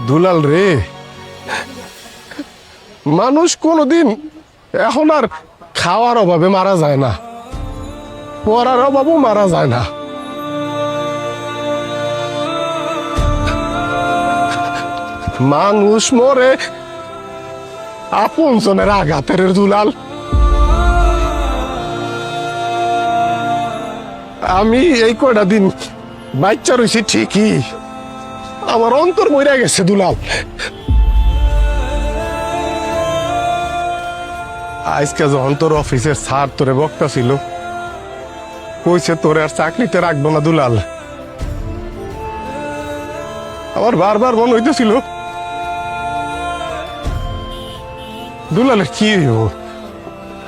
দুলাল রে, মানুষ কোনোদিন এখন আর খাওয়ার অভাবে মারা যায় না, পড়ার অভাবও মারা যায় না। মানুষ মরে আপন জনের আঘাতের দুলাল। আমি এই কয়টা দিন বাচ্চা রয়েছি ঠিকই, আমার অন্তর মরে গেছে দুলাল। আজকে যখন তোর অফিসের স্যার তোরে বক্তা ছিল, কইছে তোরে আর চাকরিতে রাখবো না দুলাল, আমার বারবার মনে হইতেছিল দুলালের কি হইব,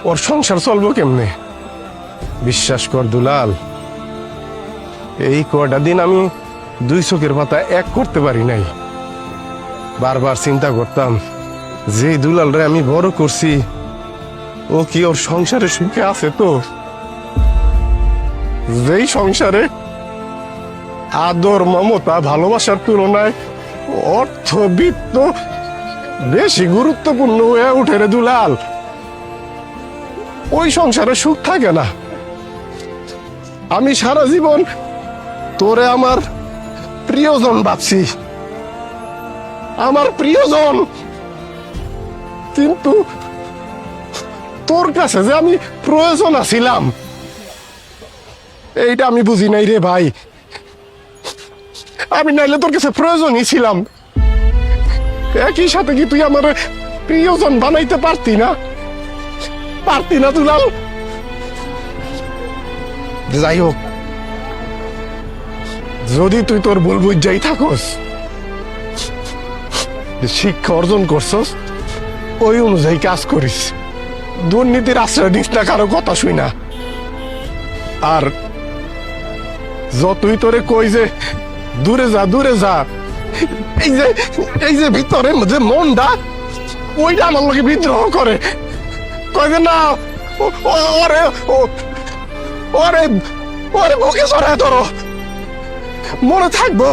ওর সংসার চলবো কেমনে। বিশ্বাস কর দুলাল, এই কয়টা দিন আমি দুই চোখের পাতা এক করতে পারি নাই। বারবার চিন্তা করতাম, যে দুলাল রে আমি বড় করছি, ও কি ওর সংসারে সুখে আছে? তো যেই সংসারে আদর, মমতা, ভালোবাসার তুলনায় অর্থ বিত্ত বেশি গুরুত্বপূর্ণ হয়ে উঠে রে দুলাল, ওই সংসারে সুখ থাকে না। আমি সারা জীবন তোরে আমার প্রিয়জন ভাবছি, আমার প্রিয়জন, কিন্তু তোর কাছে যে আমি প্রয়োজন আছিলাম, এইটা আমি বুঝি নাই রে ভাই। আমি নাইলে তোর কাছে প্রয়োজনই ছিলাম, একই সাথে কি তুই আমার প্রিয়জন বানাইতে পারতি না? পারতি না দুলাল? যাই হোক, যদি তুই তোর ভুল বুঝাই থাকস, শিক্ষা অর্জন করছস, ওই অনুযায়ী কাজ করিস, দুর্নীতির আশ্রয় নিস না কারো কথা শুই না। আর যতই তোরে কই যে দূরে যা দূরে যা, এই যে ভিতরে যে মনটা, ওইটা আমার লোকে বিদ্রোহ করে, কয় যে না ওরে ওরে ওরে বুকে চড়ায় ধরো, মনে থাকবো,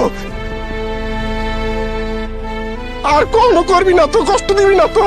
আর কোনো করবি না তো, কষ্ট দিবি না তো।